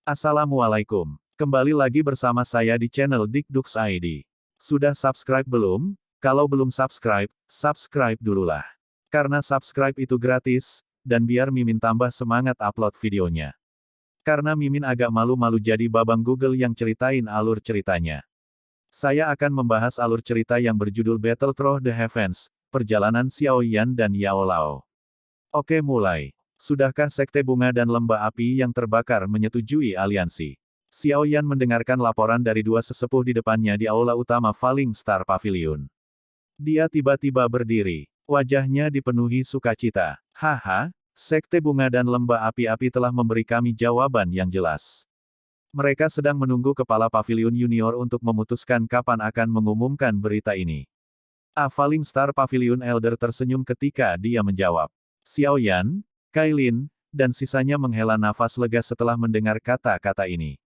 Assalamualaikum. Kembali lagi bersama saya di channel Dikdux ID. Sudah subscribe belum? Kalau belum subscribe, subscribe dululah. Karena subscribe itu gratis, dan biar Mimin tambah semangat upload videonya. Karena Mimin agak malu-malu jadi babang Google yang ceritain alur ceritanya. Saya akan membahas alur cerita yang berjudul Battle Through the Heavens, perjalanan Xiao Yan dan Yao Lao. Oke mulai. Sudahkah Sekte Bunga dan Lembah Api yang terbakar menyetujui aliansi? Xiao Yan mendengarkan laporan dari dua sesepuh di depannya di aula utama Falling Star Pavilion. Dia tiba-tiba berdiri. Wajahnya dipenuhi sukacita. Haha, Sekte Bunga dan Lembah Api-Api telah memberi kami jawaban yang jelas. Mereka sedang menunggu kepala Pavilion Junior untuk memutuskan kapan akan mengumumkan berita ini. Falling Star Pavilion Elder tersenyum ketika dia menjawab. Xiao Yan, Kailin, dan sisanya menghela nafas lega setelah mendengar kata-kata ini.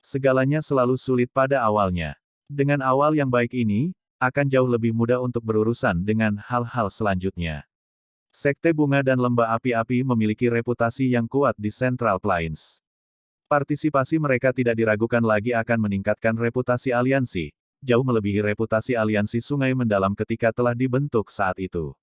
Segalanya selalu sulit pada awalnya. Dengan awal yang baik ini, akan jauh lebih mudah untuk berurusan dengan hal-hal selanjutnya. Sekte Bunga dan Lembah Api-Api memiliki reputasi yang kuat di Central Plains. Partisipasi mereka tidak diragukan lagi akan meningkatkan reputasi aliansi, jauh melebihi reputasi aliansi Sungai Mendalam ketika telah dibentuk saat itu.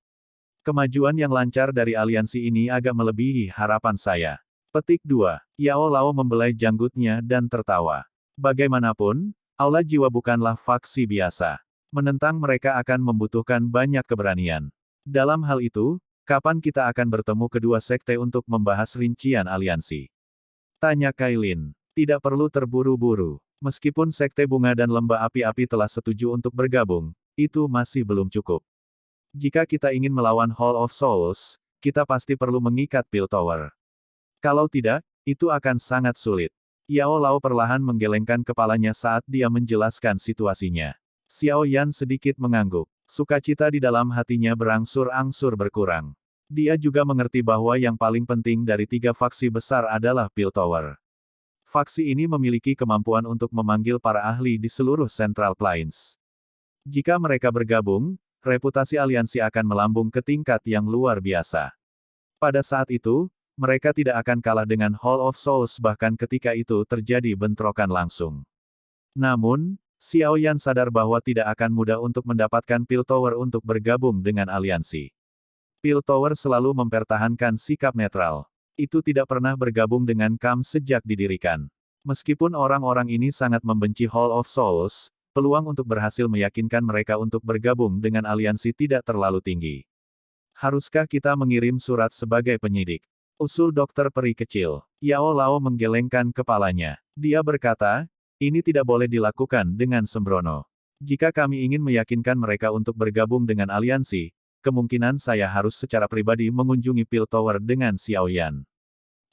Kemajuan yang lancar dari aliansi ini agak melebihi harapan saya. Petik 2. Yao Lao membelai janggutnya dan tertawa. Bagaimanapun, Aula Jiwa bukanlah faksi biasa. Menentang mereka akan membutuhkan banyak keberanian. Dalam hal itu, kapan kita akan bertemu kedua sekte untuk membahas rincian aliansi? Tanya Kailin. Tidak perlu terburu-buru. Meskipun Sekte Bunga dan Lembah Api-Api telah setuju untuk bergabung, itu masih belum cukup. Jika kita ingin melawan Hall of Souls, kita pasti perlu mengikat Piltover. Kalau tidak, itu akan sangat sulit. Yao Lao perlahan menggelengkan kepalanya saat dia menjelaskan situasinya. Xiao Yan sedikit mengangguk. Sukacita di dalam hatinya berangsur-angsur berkurang. Dia juga mengerti bahwa yang paling penting dari tiga faksi besar adalah Piltover. Faksi ini memiliki kemampuan untuk memanggil para ahli di seluruh Central Plains. Jika mereka bergabung, reputasi aliansi akan melambung ke tingkat yang luar biasa. Pada saat itu, mereka tidak akan kalah dengan Hall of Souls bahkan ketika itu terjadi bentrokan langsung. Namun, Xiao Yan sadar bahwa tidak akan mudah untuk mendapatkan Piltover untuk bergabung dengan aliansi. Piltover selalu mempertahankan sikap netral. Itu tidak pernah bergabung dengan KAM sejak didirikan. Meskipun orang-orang ini sangat membenci Hall of Souls, peluang untuk berhasil meyakinkan mereka untuk bergabung dengan aliansi tidak terlalu tinggi. Haruskah kita mengirim surat sebagai penyidik? Usul dokter peri kecil. Yao Lao menggelengkan kepalanya. Dia berkata, ini tidak boleh dilakukan dengan sembrono. Jika kami ingin meyakinkan mereka untuk bergabung dengan aliansi, kemungkinan saya harus secara pribadi mengunjungi Piltover dengan Xiao Yan.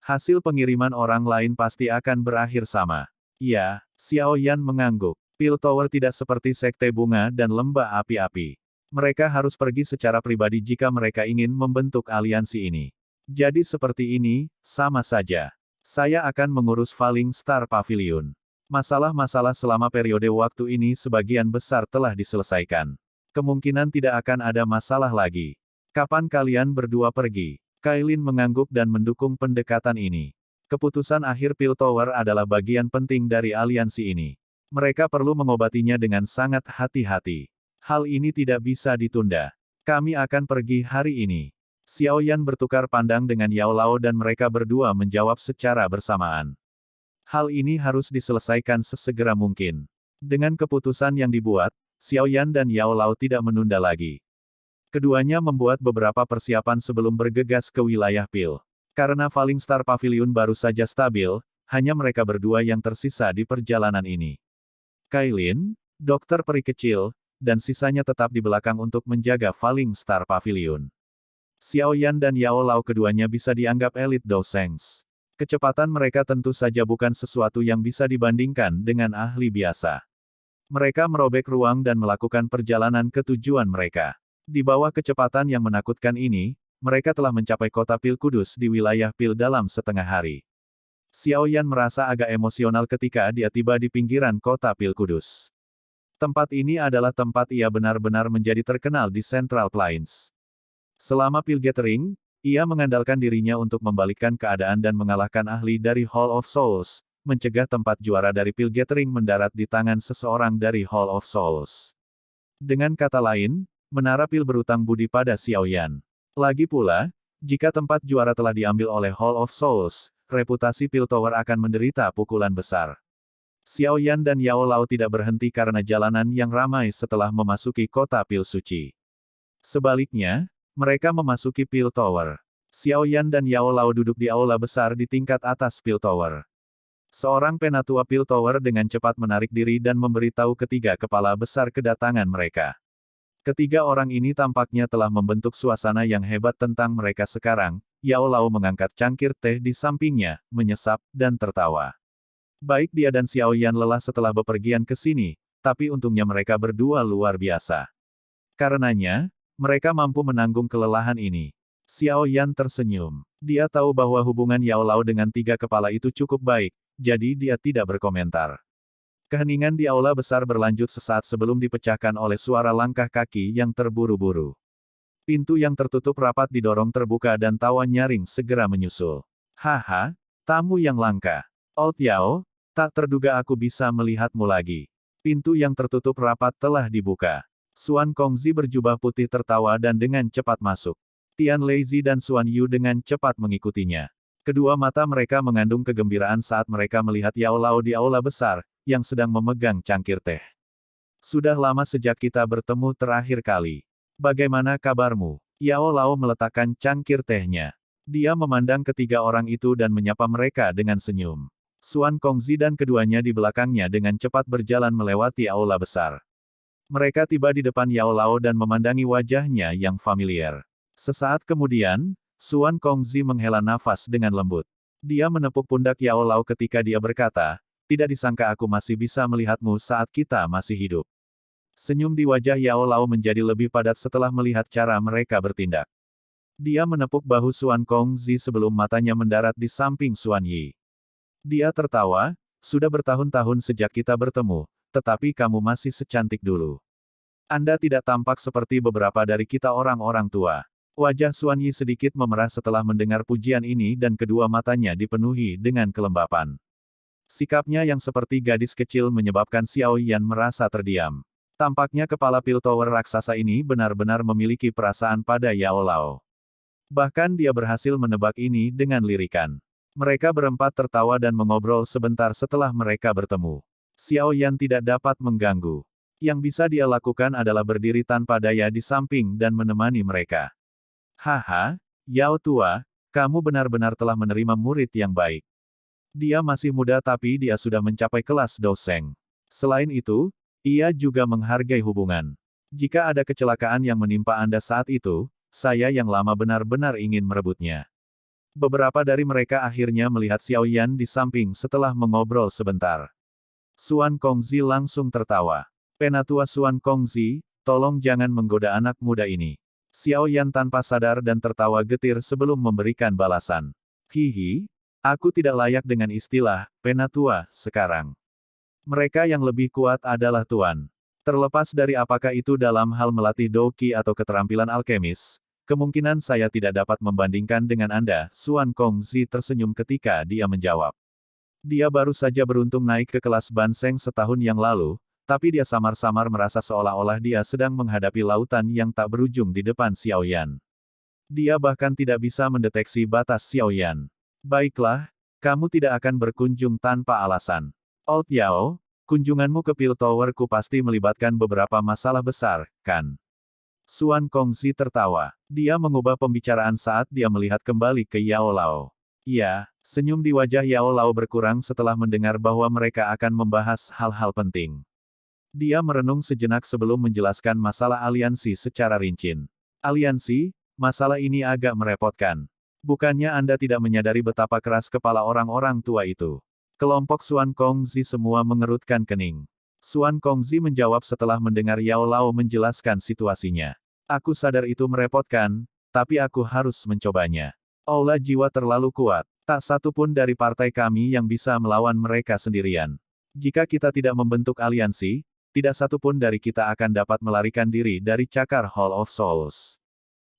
Hasil pengiriman orang lain pasti akan berakhir sama. Ya, Xiao Yan mengangguk. Piltover tidak seperti Sekte Bunga dan Lembah Api-Api. Mereka harus pergi secara pribadi jika mereka ingin membentuk aliansi ini. Jadi seperti ini, sama saja. Saya akan mengurus Falling Star Pavilion. Masalah-masalah selama periode waktu ini sebagian besar telah diselesaikan. Kemungkinan tidak akan ada masalah lagi. Kapan kalian berdua pergi? Kailin mengangguk dan mendukung pendekatan ini. Keputusan akhir Piltover adalah bagian penting dari aliansi ini. Mereka perlu mengobatinya dengan sangat hati-hati. Hal ini tidak bisa ditunda. Kami akan pergi hari ini. Xiao Yan bertukar pandang dengan Yao Lao dan mereka berdua menjawab secara bersamaan. Hal ini harus diselesaikan sesegera mungkin. Dengan keputusan yang dibuat, Xiao Yan dan Yao Lao tidak menunda lagi. Keduanya membuat beberapa persiapan sebelum bergegas ke wilayah Pil. Karena Falling Star Pavilion baru saja stabil, hanya mereka berdua yang tersisa di perjalanan ini. Kailin, dokter peri kecil, dan sisanya tetap di belakang untuk menjaga Falling Star Pavilion. Xiao Yan dan Yao Lao keduanya bisa dianggap elit Dousengs. Kecepatan mereka tentu saja bukan sesuatu yang bisa dibandingkan dengan ahli biasa. Mereka merobek ruang dan melakukan perjalanan ke tujuan mereka. Di bawah kecepatan yang menakutkan ini, mereka telah mencapai kota Pil Kudus di wilayah Pil dalam setengah hari. Xiao Yan merasa agak emosional ketika dia tiba di pinggiran kota Pil Kudus. Tempat ini adalah tempat ia benar-benar menjadi terkenal di Central Plains. Selama Pil Gathering, ia mengandalkan dirinya untuk membalikkan keadaan dan mengalahkan ahli dari Hall of Souls, mencegah tempat juara dari Pil Gathering mendarat di tangan seseorang dari Hall of Souls. Dengan kata lain, menara pil berutang budi pada Xiao Yan. Lagi pula, jika tempat juara telah diambil oleh Hall of Souls, reputasi Pil Tower akan menderita pukulan besar. Xiao Yan dan Yao Lao tidak berhenti karena jalanan yang ramai setelah memasuki kota pil suci. Sebaliknya, mereka memasuki Pil Tower. Xiao Yan dan Yao Lao duduk di aula besar di tingkat atas Pil Tower. Seorang penatua Pil Tower dengan cepat menarik diri dan memberitahu ketiga kepala besar kedatangan mereka. Ketiga orang ini tampaknya telah membentuk suasana yang hebat tentang mereka sekarang. Yao Lao mengangkat cangkir teh di sampingnya, menyesap, dan tertawa. Baik dia dan Xiao Yan lelah setelah bepergian ke sini, tapi untungnya mereka berdua luar biasa. Karenanya, mereka mampu menanggung kelelahan ini. Xiao Yan tersenyum. Dia tahu bahwa hubungan Yao Lao dengan tiga kepala itu cukup baik, jadi dia tidak berkomentar. Keheningan di aula besar berlanjut sesaat sebelum dipecahkan oleh suara langkah kaki yang terburu-buru. Pintu yang tertutup rapat didorong terbuka dan tawa nyaring segera menyusul. Haha, tamu yang langka. Old Yao, tak terduga aku bisa melihatmu lagi. Pintu yang tertutup rapat telah dibuka. Xuan Kongzi berjubah putih tertawa dan dengan cepat masuk. Tian Leizi dan Xuan Yu dengan cepat mengikutinya. Kedua mata mereka mengandung kegembiraan saat mereka melihat Yao Lao di aula besar, yang sedang memegang cangkir teh. Sudah lama sejak kita bertemu terakhir kali. Bagaimana kabarmu? Yao Lao meletakkan cangkir tehnya. Dia memandang ketiga orang itu dan menyapa mereka dengan senyum. Xuan Kongzi dan keduanya di belakangnya dengan cepat berjalan melewati aula besar. Mereka tiba di depan Yao Lao dan memandangi wajahnya yang familiar. Sesaat kemudian, Xuan Kongzi menghela nafas dengan lembut. Dia menepuk pundak Yao Lao ketika dia berkata, tidak disangka aku masih bisa melihatmu saat kita masih hidup. Senyum di wajah Yao Lao menjadi lebih padat setelah melihat cara mereka bertindak. Dia menepuk bahu Xuan Kongzi sebelum matanya mendarat di samping Xuan Yi. Dia tertawa, sudah bertahun-tahun sejak kita bertemu, tetapi kamu masih secantik dulu. Anda tidak tampak seperti beberapa dari kita orang-orang tua. Wajah Xuan Yi sedikit memerah setelah mendengar pujian ini dan kedua matanya dipenuhi dengan kelembapan. Sikapnya yang seperti gadis kecil menyebabkan Xiao Yan merasa terdiam. Tampaknya kepala Pil Tower raksasa ini benar-benar memiliki perasaan pada Yao Lao. Bahkan dia berhasil menebak ini dengan lirikan. Mereka berempat tertawa dan mengobrol sebentar setelah mereka bertemu. Xiao Yan tidak dapat mengganggu. Yang bisa dia lakukan adalah berdiri tanpa daya di samping dan menemani mereka. Haha, Yao tua, kamu benar-benar telah menerima murid yang baik. Dia masih muda tapi dia sudah mencapai kelas Dosheng. Selain itu, ia juga menghargai hubungan. Jika ada kecelakaan yang menimpa Anda saat itu, saya yang lama benar-benar ingin merebutnya. Beberapa dari mereka akhirnya melihat Xiao Yan di samping setelah mengobrol sebentar. Xuan Kongzi langsung tertawa. Penatua Xuan Kongzi, tolong jangan menggoda anak muda ini. Xiao Yan tanpa sadar dan tertawa getir sebelum memberikan balasan. Hihi, aku tidak layak dengan istilah, penatua, sekarang. Mereka yang lebih kuat adalah Tuan. Terlepas dari apakah itu dalam hal melatih Doqi atau keterampilan alkemis, kemungkinan saya tidak dapat membandingkan dengan Anda, Xuan Kongzi tersenyum ketika dia menjawab. Dia baru saja beruntung naik ke kelas Banseng setahun yang lalu, tapi dia samar-samar merasa seolah-olah dia sedang menghadapi lautan yang tak berujung di depan Xiao Yan. Dia bahkan tidak bisa mendeteksi batas Xiao Yan. Baiklah, kamu tidak akan berkunjung tanpa alasan. Old Yao, kunjunganmu ke Pil Tower ku pasti melibatkan beberapa masalah besar, kan? Xuan Kongzi tertawa. Dia mengubah pembicaraan saat dia melihat kembali ke Yao Lao. Ya, senyum di wajah Yao Lao berkurang setelah mendengar bahwa mereka akan membahas hal-hal penting. Dia merenung sejenak sebelum menjelaskan masalah aliansi secara rinci. Aliansi, masalah ini agak merepotkan. Bukannya Anda tidak menyadari betapa keras kepala orang-orang tua itu? Kelompok Xuan Kongzi semua mengerutkan kening. Xuan Kongzi menjawab setelah mendengar Yao Lao menjelaskan situasinya. Aku sadar itu merepotkan, tapi aku harus mencobanya. Aula jiwa terlalu kuat. Tak satu pun dari partai kami yang bisa melawan mereka sendirian. Jika kita tidak membentuk aliansi, tidak satu pun dari kita akan dapat melarikan diri dari cakar Hall of Souls.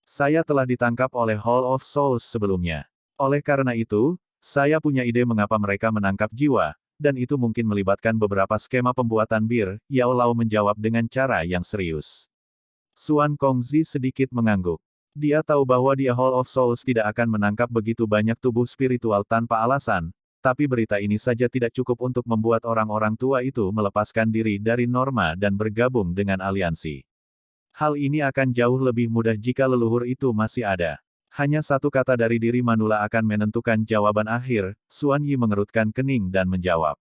Saya telah ditangkap oleh Hall of Souls sebelumnya. Oleh karena itu, Saya punya ide mengapa mereka menangkap jiwa, dan itu mungkin melibatkan beberapa skema pembuatan bir, Yao Lao menjawab dengan cara yang serius. Xuan Kongzi sedikit mengangguk. Dia tahu bahwa di Hall of Souls tidak akan menangkap begitu banyak tubuh spiritual tanpa alasan, tapi berita ini saja tidak cukup untuk membuat orang-orang tua itu melepaskan diri dari norma dan bergabung dengan aliansi. Hal ini akan jauh lebih mudah jika leluhur itu masih ada. Hanya satu kata dari diri Manula akan menentukan jawaban akhir, Xuan Yi mengerutkan kening dan menjawab.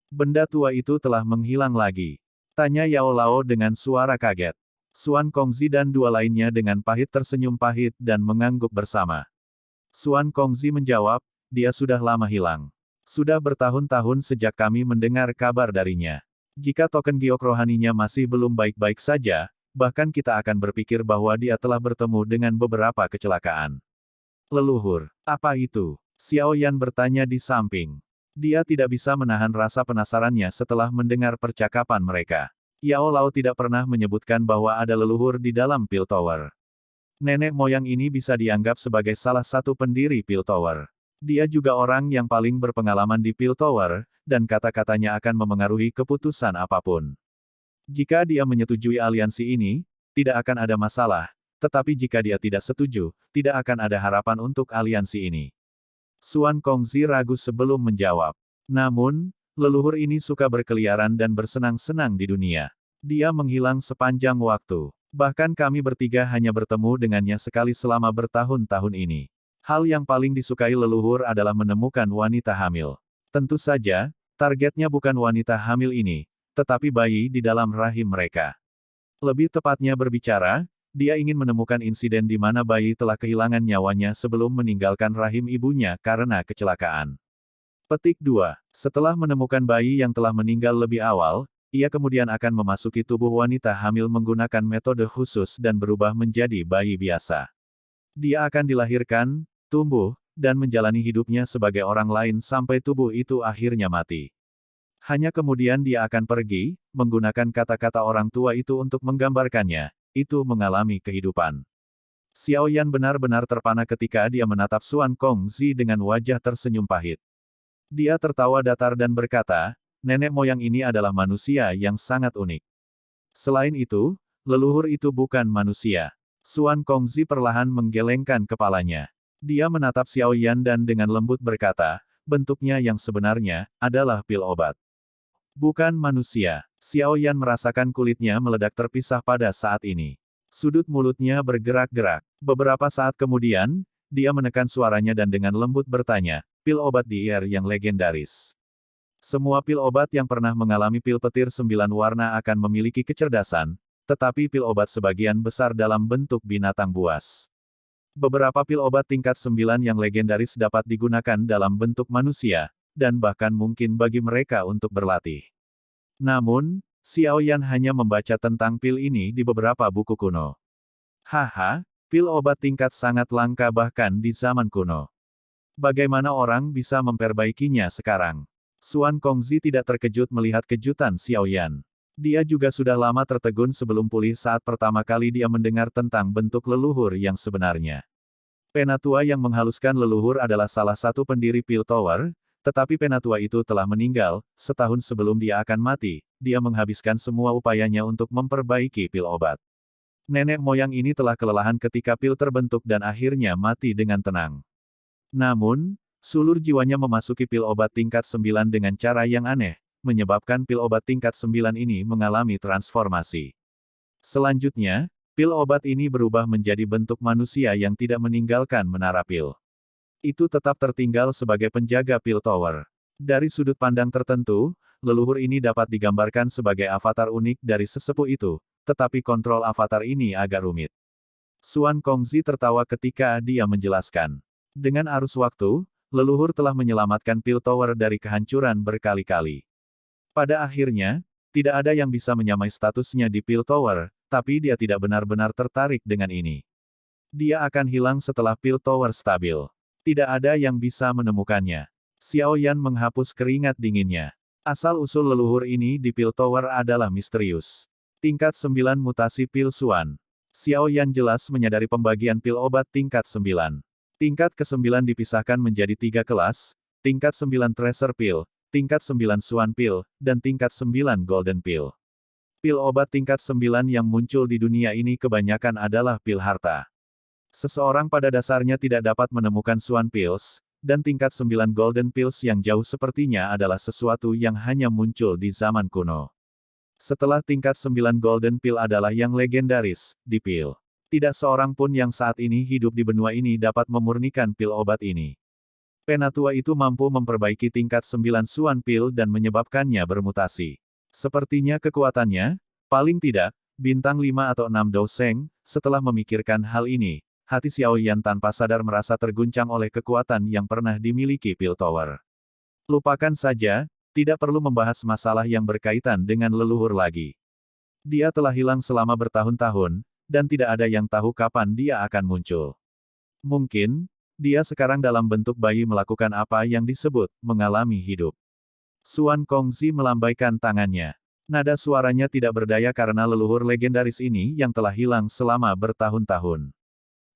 Benda tua itu telah menghilang lagi. Tanya Yao Lao dengan suara kaget. Xuan Kongzi dan dua lainnya dengan pahit tersenyum pahit dan mengangguk bersama. Xuan Kongzi menjawab, dia sudah lama hilang. Sudah bertahun-tahun sejak kami mendengar kabar darinya. Jika token giok rohaninya masih belum baik-baik saja, bahkan kita akan berpikir bahwa dia telah bertemu dengan beberapa kecelakaan. Leluhur, apa itu? Xiao Yan bertanya di samping. Dia tidak bisa menahan rasa penasarannya setelah mendengar percakapan mereka. Yao Lao tidak pernah menyebutkan bahwa ada leluhur di dalam Pil Tower. Nenek moyang ini bisa dianggap sebagai salah satu pendiri Pil Tower. Dia juga orang yang paling berpengalaman di Pil Tower, dan kata-katanya akan memengaruhi keputusan apapun. Jika dia menyetujui aliansi ini, tidak akan ada masalah, tetapi jika dia tidak setuju, tidak akan ada harapan untuk aliansi ini. Xuan Kongzi ragu sebelum menjawab. Namun, leluhur ini suka berkeliaran dan bersenang-senang di dunia. Dia menghilang sepanjang waktu. Bahkan kami bertiga hanya bertemu dengannya sekali selama bertahun-tahun ini. Hal yang paling disukai leluhur adalah menemukan wanita hamil. Tentu saja, targetnya bukan wanita hamil ini, tetapi bayi di dalam rahim mereka. Lebih tepatnya berbicara, dia ingin menemukan insiden di mana bayi telah kehilangan nyawanya sebelum meninggalkan rahim ibunya karena kecelakaan. Petik 2. Setelah menemukan bayi yang telah meninggal lebih awal, ia kemudian akan memasuki tubuh wanita hamil menggunakan metode khusus dan berubah menjadi bayi biasa. Dia akan dilahirkan, tumbuh, dan menjalani hidupnya sebagai orang lain sampai tubuh itu akhirnya mati. Hanya kemudian dia akan pergi, menggunakan kata-kata orang tua itu untuk menggambarkannya, itu mengalami kehidupan. Xiao Yan benar-benar terpana ketika dia menatap Xuan Kongzi dengan wajah tersenyum pahit. Dia tertawa datar dan berkata, nenek moyang ini adalah manusia yang sangat unik. Selain itu, leluhur itu bukan manusia. Xuan Kongzi perlahan menggelengkan kepalanya. Dia menatap Xiao Yan dan dengan lembut berkata, bentuknya yang sebenarnya adalah pil obat. Bukan manusia. Xiao Yan merasakan kulitnya meledak terpisah pada saat ini. Sudut mulutnya bergerak-gerak. Beberapa saat kemudian, dia menekan suaranya dan dengan lembut bertanya, pil obat di air yang legendaris. Semua pil obat yang pernah mengalami pil petir 9 warna akan memiliki kecerdasan, tetapi pil obat sebagian besar dalam bentuk binatang buas. Beberapa pil obat tingkat 9 yang legendaris dapat digunakan dalam bentuk manusia, dan bahkan mungkin bagi mereka untuk berlatih. Namun, Xiao Yan hanya membaca tentang pil ini di beberapa buku kuno. Haha, pil obat tingkat sangat langka bahkan di zaman kuno. Bagaimana orang bisa memperbaikinya sekarang? Xuan Kongzi tidak terkejut melihat kejutan Xiao Yan. Dia juga sudah lama tertegun sebelum pulih saat pertama kali dia mendengar tentang bentuk leluhur yang sebenarnya. Penatua yang menghaluskan leluhur adalah salah satu pendiri Pil Tower, tetapi penatua itu telah meninggal, setahun sebelum dia akan mati, dia menghabiskan semua upayanya untuk memperbaiki pil obat. Nenek moyang ini telah kelelahan ketika pil terbentuk dan akhirnya mati dengan tenang. Namun, sulur jiwanya memasuki pil obat tingkat 9 dengan cara yang aneh, menyebabkan pil obat tingkat 9 ini mengalami transformasi. Selanjutnya, pil obat ini berubah menjadi bentuk manusia yang tidak meninggalkan menara pil. Itu tetap tertinggal sebagai penjaga Pil Tower. Dari sudut pandang tertentu, leluhur ini dapat digambarkan sebagai avatar unik dari sesepuh itu, tetapi kontrol avatar ini agak rumit. Xuan Kongzi tertawa ketika dia menjelaskan. Dengan arus waktu, leluhur telah menyelamatkan Pil Tower dari kehancuran berkali-kali. Pada akhirnya, tidak ada yang bisa menyamai statusnya di Pil Tower, tapi dia tidak benar-benar tertarik dengan ini. Dia akan hilang setelah Pil Tower stabil. Tidak ada yang bisa menemukannya. Xiao Yan menghapus keringat dinginnya. Asal-usul leluhur ini di Pil Tower adalah misterius. Tingkat 9 mutasi Pil Xuan. Xiao Yan jelas menyadari pembagian pil obat tingkat 9. Tingkat ke-9 dipisahkan menjadi 3 kelas, tingkat 9 Treasure Pill, tingkat 9 Swan Pill, dan tingkat 9 Golden Pill. Pil obat tingkat 9 yang muncul di dunia ini kebanyakan adalah pil harta. Seseorang pada dasarnya tidak dapat menemukan Swan Pills, dan tingkat 9 Golden Pills yang jauh sepertinya adalah sesuatu yang hanya muncul di zaman kuno. Setelah tingkat 9 Golden Pill adalah yang legendaris, di pil. Tidak seorang pun yang saat ini hidup di benua ini dapat memurnikan pil obat ini. Penatua itu mampu memperbaiki tingkat 9 Swan Pill dan menyebabkannya bermutasi. Sepertinya kekuatannya, paling tidak, bintang 5 atau 6 doseng. Setelah memikirkan hal ini, hati Xiao Yan tanpa sadar merasa terguncang oleh kekuatan yang pernah dimiliki Pil Tower. Lupakan saja, tidak perlu membahas masalah yang berkaitan dengan leluhur lagi. Dia telah hilang selama bertahun-tahun, dan tidak ada yang tahu kapan dia akan muncul. Mungkin, dia sekarang dalam bentuk bayi melakukan apa yang disebut, mengalami hidup. Xuan Kongzi melambaikan tangannya. Nada suaranya tidak berdaya karena leluhur legendaris ini yang telah hilang selama bertahun-tahun.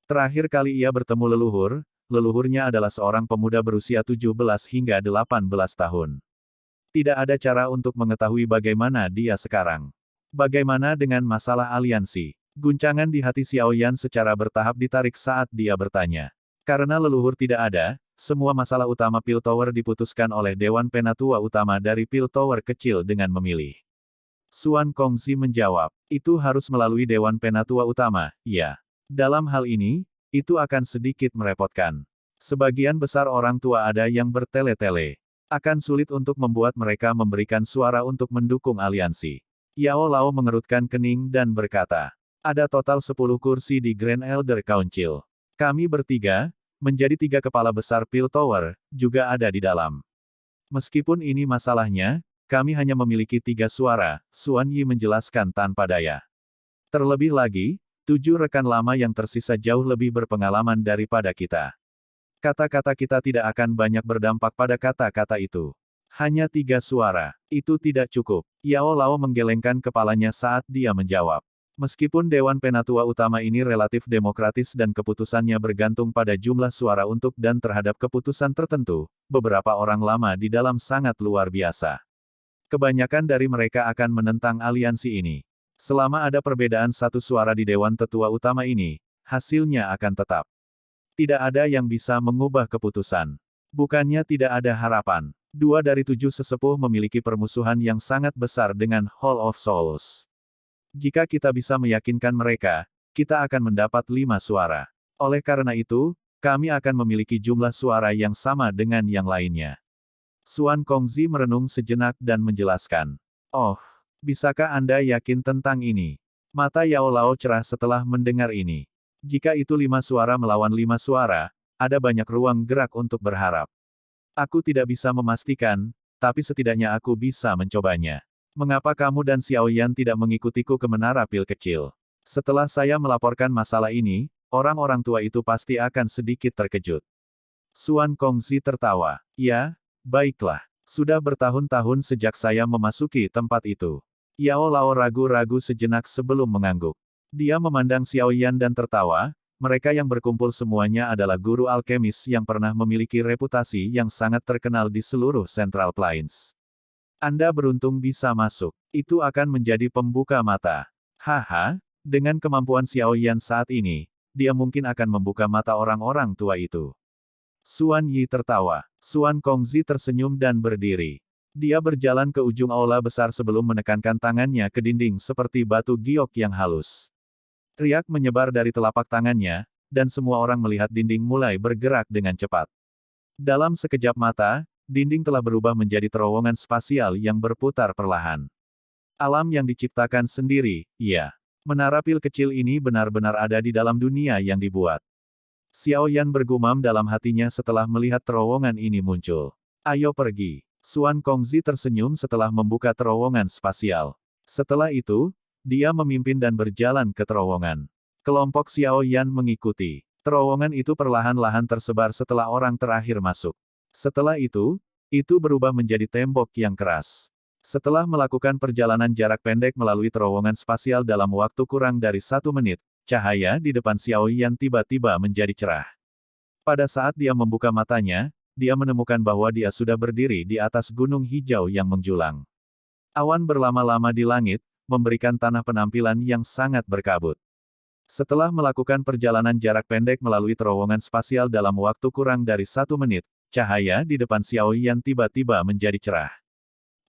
Terakhir kali ia bertemu leluhurnya adalah seorang pemuda berusia 17 hingga 18 tahun. Tidak ada cara untuk mengetahui bagaimana dia sekarang. Bagaimana dengan masalah aliansi? Guncangan di hati Xiao Yan secara bertahap ditarik saat dia bertanya. Karena leluhur tidak ada, semua masalah utama Pil Tower diputuskan oleh Dewan Penatua Utama dari Pil Tower kecil dengan memilih. Xuan Kongzi menjawab, itu harus melalui Dewan Penatua Utama, ya. Dalam hal ini, itu akan sedikit merepotkan. Sebagian besar orang tua ada yang bertele-tele. Akan sulit untuk membuat mereka memberikan suara untuk mendukung aliansi. Yao Lao mengerutkan kening dan berkata, ada total 10 kursi di Grand Elder Council. Kami bertiga, menjadi 3 kepala besar Pil Tower, juga ada di dalam. Meskipun ini masalahnya, kami hanya memiliki 3 suara, Xuan Yi menjelaskan tanpa daya. Terlebih lagi, 7 rekan lama yang tersisa jauh lebih berpengalaman daripada kita. Kata-kata kita tidak akan banyak berdampak pada kata-kata itu. Hanya 3 suara, itu tidak cukup. Yao Lao menggelengkan kepalanya saat dia menjawab. Meskipun Dewan Penatua Utama ini relatif demokratis dan keputusannya bergantung pada jumlah suara untuk dan terhadap keputusan tertentu, beberapa orang lama di dalam sangat luar biasa. Kebanyakan dari mereka akan menentang aliansi ini. Selama ada perbedaan 1 suara di Dewan Tetua Utama ini, hasilnya akan tetap. Tidak ada yang bisa mengubah keputusan. Bukannya tidak ada harapan. 2 dari 7 sesepuh memiliki permusuhan yang sangat besar dengan Hall of Souls. Jika kita bisa meyakinkan mereka, kita akan mendapat 5 suara. Oleh karena itu, kami akan memiliki jumlah suara yang sama dengan yang lainnya. Xuan Kongzi merenung sejenak dan menjelaskan. Oh, bisakah Anda yakin tentang ini? Mata Yao Lao cerah setelah mendengar ini. Jika itu 5 suara melawan 5 suara, ada banyak ruang gerak untuk berharap. Aku tidak bisa memastikan, tapi setidaknya aku bisa mencobanya. Mengapa kamu dan Xiao Yan tidak mengikutiku ke menara pil kecil? Setelah saya melaporkan masalah ini, orang-orang tua itu pasti akan sedikit terkejut. Xuan Kongzi tertawa. Ya, baiklah. Sudah bertahun-tahun sejak saya memasuki tempat itu. Yao Lao ragu-ragu sejenak sebelum mengangguk. Dia memandang Xiao Yan dan tertawa. Mereka yang berkumpul semuanya adalah guru alkemis yang pernah memiliki reputasi yang sangat terkenal di seluruh Central Plains. Anda beruntung bisa masuk. Itu akan menjadi pembuka mata. Haha, dengan kemampuan Xiao Yan saat ini, dia mungkin akan membuka mata orang-orang tua itu. Xuan Yi tertawa. Xuan Kongzi tersenyum dan berdiri. Dia berjalan ke ujung aula besar sebelum menekankan tangannya ke dinding seperti batu giok yang halus. Riak menyebar dari telapak tangannya, dan semua orang melihat dinding mulai bergerak dengan cepat. Dalam sekejap mata, dinding telah berubah menjadi terowongan spasial yang berputar perlahan. Alam yang diciptakan sendiri, ya. Menara pil kecil ini benar-benar ada di dalam dunia yang dibuat. Xiao Yan bergumam dalam hatinya setelah melihat terowongan ini muncul. Ayo pergi. Xuan Kongzi tersenyum setelah membuka terowongan spasial. Setelah itu, dia memimpin dan berjalan ke terowongan. Kelompok Xiao Yan mengikuti. Terowongan itu perlahan-lahan tersebar setelah orang terakhir masuk. Setelah itu berubah menjadi tembok yang keras. Setelah melakukan perjalanan jarak pendek melalui terowongan spasial dalam waktu kurang dari 1 menit, cahaya di depan Xiao Yan tiba-tiba menjadi cerah. Pada saat dia membuka matanya, dia menemukan bahwa dia sudah berdiri di atas gunung hijau yang menjulang. Awan berlama-lama di langit, memberikan tanah penampilan yang sangat berkabut. Setelah melakukan perjalanan jarak pendek melalui terowongan spasial dalam waktu kurang dari 1 menit, cahaya di depan Xiao Yan tiba-tiba menjadi cerah.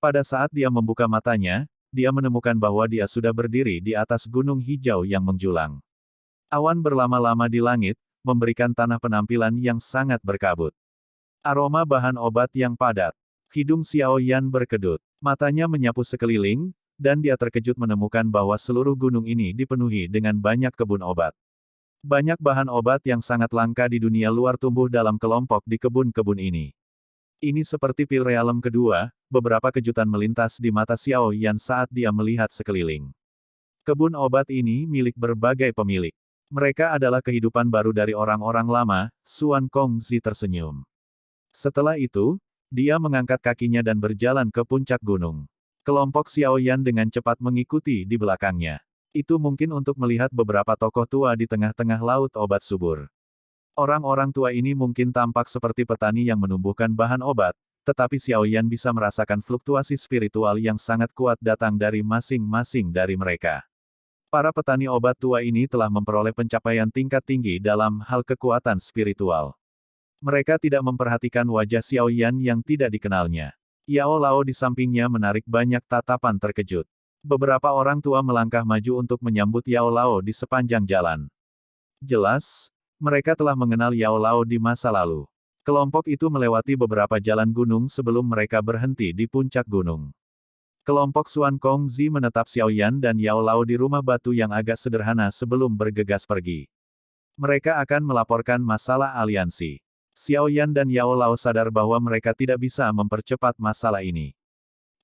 Pada saat dia membuka matanya, dia menemukan bahwa dia sudah berdiri di atas gunung hijau yang menjulang. Awan berlama-lama di langit, memberikan tanah penampilan yang sangat berkabut. Aroma bahan obat yang padat. Hidung Xiao Yan berkedut. Matanya menyapu sekeliling, dan dia terkejut menemukan bahwa seluruh gunung ini dipenuhi dengan banyak kebun obat. Banyak bahan obat yang sangat langka di dunia luar tumbuh dalam kelompok di kebun-kebun ini. Ini seperti pil realem kedua, beberapa kejutan melintas di mata Xiao Yan saat dia melihat sekeliling. Kebun obat ini milik berbagai pemilik. Mereka adalah kehidupan baru dari orang-orang lama, Xuan Kongzi tersenyum. Setelah itu, dia mengangkat kakinya dan berjalan ke puncak gunung. Kelompok Xiao Yan dengan cepat mengikuti di belakangnya. Itu mungkin untuk melihat beberapa tokoh tua di tengah-tengah laut obat subur. Orang-orang tua ini mungkin tampak seperti petani yang menumbuhkan bahan obat, tetapi Xiao Yan bisa merasakan fluktuasi spiritual yang sangat kuat datang dari masing-masing dari mereka. Para petani obat tua ini telah memperoleh pencapaian tingkat tinggi dalam hal kekuatan spiritual. Mereka tidak memperhatikan wajah Xiao Yan yang tidak dikenalnya. Yao Lao di sampingnya menarik banyak tatapan terkejut. Beberapa orang tua melangkah maju untuk menyambut Yao Lao di sepanjang jalan. Jelas, mereka telah mengenal Yao Lao di masa lalu. Kelompok itu melewati beberapa jalan gunung sebelum mereka berhenti di puncak gunung. Kelompok Xuan Kongzi menetap Xiao Yan dan Yao Lao di rumah batu yang agak sederhana sebelum bergegas pergi. Mereka akan melaporkan masalah aliansi. Xiao Yan dan Yao Lao sadar bahwa mereka tidak bisa mempercepat masalah ini.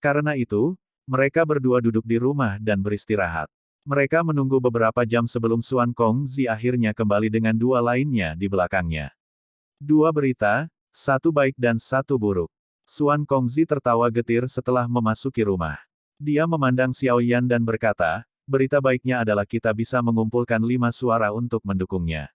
Karena itu, mereka berdua duduk di rumah dan beristirahat. Mereka menunggu beberapa jam sebelum Xuan Kongzi akhirnya kembali dengan dua lainnya di belakangnya. Dua berita, satu baik dan satu buruk. Xuan Kongzi tertawa getir setelah memasuki rumah. Dia memandang Xiao Yan dan berkata, berita baiknya adalah kita bisa mengumpulkan 5 suara untuk mendukungnya.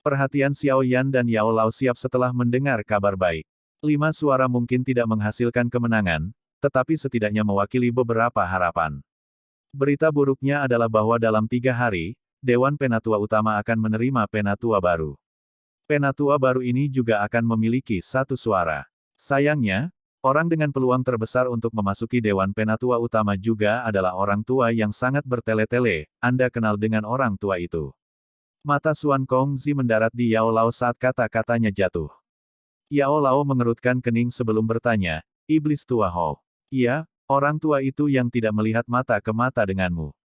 Perhatian Xiao Yan dan Yao Lao siap setelah mendengar kabar baik. 5 suara mungkin tidak menghasilkan kemenangan, tetapi setidaknya mewakili beberapa harapan. Berita buruknya adalah bahwa dalam 3 hari, Dewan Penatua Utama akan menerima Penatua baru. Penatua baru ini juga akan memiliki 1 suara. Sayangnya, orang dengan peluang terbesar untuk memasuki Dewan Penatua Utama juga adalah orang tua yang sangat bertele-tele. Anda kenal dengan orang tua itu. Mata Xuan Kongzi mendarat di Yao Lao saat kata-katanya jatuh. Yao Lao mengerutkan kening sebelum bertanya, Iblis tua Ho. Iya, orang tua itu yang tidak melihat mata ke mata denganmu.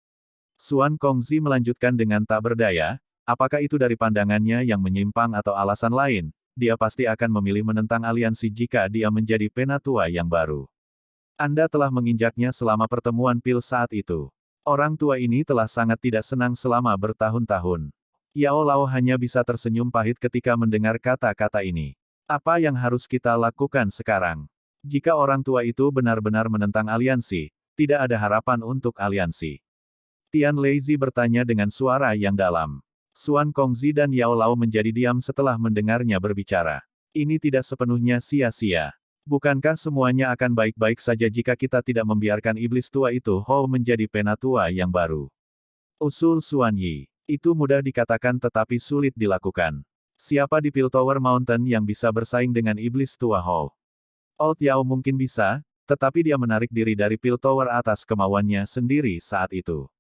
Xuan Kongzi melanjutkan dengan tak berdaya, apakah itu dari pandangannya yang menyimpang atau alasan lain? Dia pasti akan memilih menentang aliansi jika dia menjadi penatua yang baru. Anda telah menginjaknya selama pertemuan pil saat itu. Orang tua ini telah sangat tidak senang selama bertahun-tahun. Yao Lao hanya bisa tersenyum pahit ketika mendengar kata-kata ini. Apa yang harus kita lakukan sekarang? Jika orang tua itu benar-benar menentang aliansi, tidak ada harapan untuk aliansi. Tian Leizi bertanya dengan suara yang dalam. Xuan Kongzi dan Yao Lao menjadi diam setelah mendengarnya berbicara. Ini tidak sepenuhnya sia-sia. Bukankah semuanya akan baik-baik saja jika kita tidak membiarkan iblis tua itu Ho menjadi penatua yang baru? Usul Xuan Yi. Itu mudah dikatakan tetapi sulit dilakukan. Siapa di Piltover Mountain yang bisa bersaing dengan iblis tua Ho? Old Yao mungkin bisa, tetapi dia menarik diri dari Piltover atas kemauannya sendiri saat itu.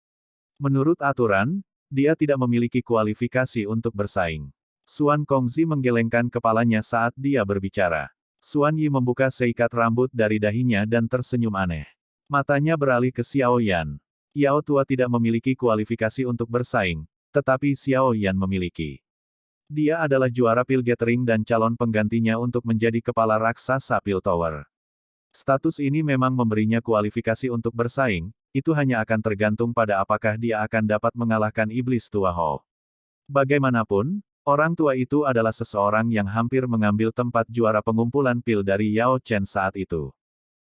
Menurut aturan, dia tidak memiliki kualifikasi untuk bersaing. Xuan Kongzi menggelengkan kepalanya saat dia berbicara. Xuan Yi membuka seikat rambut dari dahinya dan tersenyum aneh. Matanya beralih ke Xiao Yan. Yao tua tidak memiliki kualifikasi untuk bersaing, tetapi Xiao Yan memiliki. Dia adalah juara pil gathering dan calon penggantinya untuk menjadi kepala raksasa pil tower. Status ini memang memberinya kualifikasi untuk bersaing, itu hanya akan tergantung pada apakah dia akan dapat mengalahkan iblis tua Ho. Bagaimanapun, orang tua itu adalah seseorang yang hampir mengambil tempat juara pengumpulan pil dari Yao Chen saat itu.